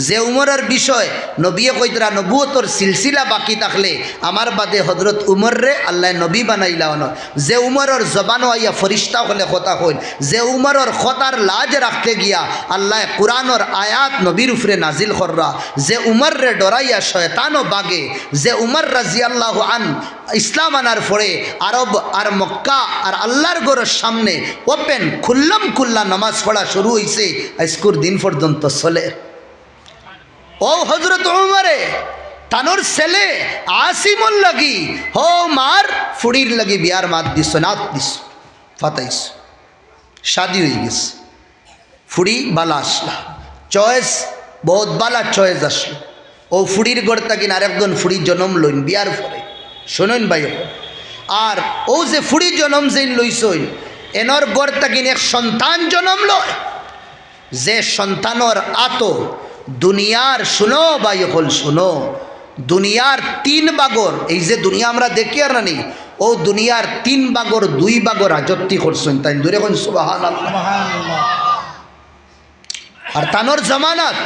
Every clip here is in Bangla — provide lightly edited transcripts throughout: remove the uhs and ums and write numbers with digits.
যে উমরের বিষয় নবীয়ে কইতরা নবুয়তর সিলসিলা বাকি থাকলে আমার বাদে হজরত উমর রে আল্লাহ নবী বানাইলাওন। যে উমরের জবানও আইয়া ফরিস্তা হলে কথা হইল, যে উমরের খতার লাজ রাখতে গিয়া আল্লাহ কুরআনের আয়াত নবীর উপরে নাজিল কররা, যে উমর রে ডরাইয়া শয়তানও বাগে, যে উমর রাজিয়াল্লাহু আন ইসলাম আনার পরে আরব আর মক্কা আর আল্লাহর ঘরের সামনে ওপেন খুল্লাম খুল্লা নামাজ পড়া শুরু হয়েছে আজকুর দিন পর্যন্ত চলে। ও হজরত উমরে তানোর ছেলে আসিমুল লাগি হো মার ফুড়ির লাগি বিয়ার মাত দিস নাত দিস ফাতাইস শাদি হয়ে গেছে। ফুড়ি বালা আসলা, চয়েস বহুত বালা চয়েস আসলো। ও ফুড়ির গড় তাকিন আরেকজন ফুড়ি জন্ম লইন বিয়ার পরে। শোনেন ভাই, আর ও যে ফুড়ি জন্ম যেন লইসইন এনর গড় তাকিন এক সন্তান জন্ম লয়, যে সন্তানর আতো দুনিয়ার শুনো ভাই হল শুনো, দুনিয়ার 3 ভাগর, এই যে দুনিয়া আমরা দেখি আর না, ও দুনিয়ার 3 ভাগর 2 ভাগর রাজত্ব করছেন তাই দূরে কোন সুবহানাল্লাহ। আর তানোর জামানাত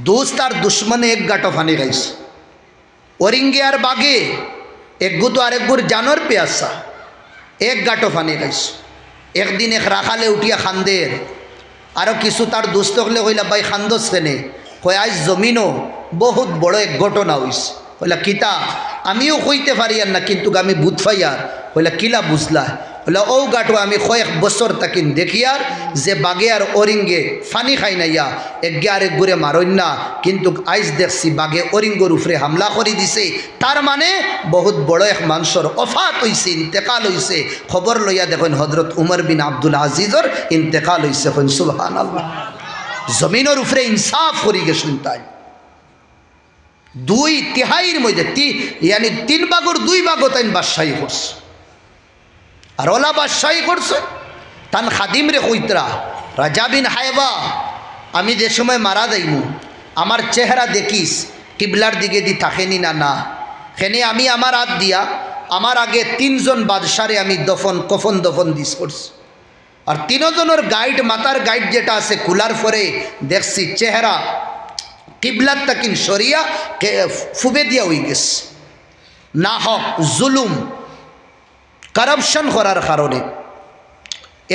দোস্ত আর দুশ্মনে এক গাটো ফানি গাইছে। ওরিঙ্গে আর বাগে এক গু তো আরেক গুর জানোর পেয়াসা এক গাটো ফানি গাইছে। একদিন এক রাখালে উঠিয়া খান্দের, আরও কিছু তার দুস্থ হলে কইলা ভাই খান্দস কেনে, কয় আজ জমিনও বহুত বড় এক ঘটনা হইছে। কইলা কিতা, আমিও কইতে পারি আর না কিন্তু আমি বুঝ পাই আর। কইলা কিলা বুঝলা, কইলা ও গাটো আমি কয়েক বছর তাকিন দেখি আর যে বাগে আর অরিঙ্গে ফানি খাই নাইয়া একগে আরেক ঘুরে মারইন না, কিন্তু আইজ দেখছি বাগে অরিঙ্গর উপরে হামলা করে দিছে। তার মানে বহুত বড় এক মানুষের অফাত হইছে, ইন্তেকাল হইছে। খবর লইয়া দেখেন হজরত উমর বিন আব্দুল আজিজর ইন্তেকাল হইছে। কইন সুবহানাল্লাহ। জমিনের উপরে ইনসাফ করি গেছেন তাই 2/3 মধ্যে ইয়ানি 3 ভাগর 2 ভাগ তাই বাদশাহী করছে। আর ওলা বাদশাহী করছে তান খাদিম রে কইতরা রাজা বিন হায়বা, আমি যে সময় মারা যাইমু আমার চেহারা দেখিস কিবলার দিকে দি থাকেনি না না, সেনে আমি আমার হাত দিয়া আমার আগে 3 জন বাদশারে আমি কফন দফন দিস করছি। আর 3 জনের গাইড, মাতার গাইড যেটা আছে কুলার পরে দেখছি চেহারা কিবলার তাকিন সরিয়া ফুবে দিয়া হয়ে গেছে। না হক জুলুম কারাপশন করার কারণে,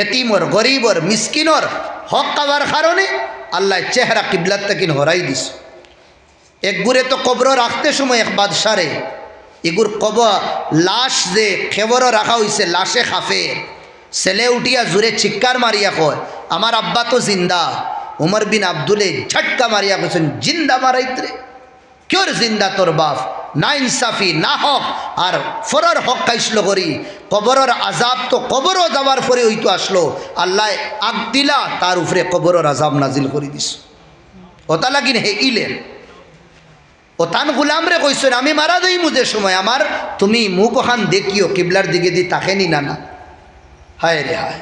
এতিমর গরিবর মিসকিনর হক খাওয়ার কারণে আল্লাহ চেহারা কিবলার তাকিন হরাই দিস। এক গুড়ে তো কবর রাখতে সময় এক বাদশারে এগুর লাশ যে খেবরও রাখা হয়েছে লাশে খাফে, ছেলে উঠিয়া জুড়ে চিৎকার মারিয়া কয় আমার আব্বা তো জিন্দা। উমর বিন আব্দুলে ঝটকা মারিয়া কইছেন জিন্দা মারাইত্রে, কেউর জিন্দা তোর বাপ, না ইনসাফি না হক আর ফরর হক খাইছিল করি। কবরের আজাব তো কবরও যাওয়ার পরে হইতো আসলো, আল্লাহ আগ দিলা তার উপরে কবরের আজাব নাজিল করে দিস। ওটা লাগিন হে ইলের ও তান গুলামরে কইছেন আমি মারা যাই মুজে সময় আমার তুমি মুখ ওখান দেখিও কিবলার দিকে দি তাকেনি না না। হায় রে হায়।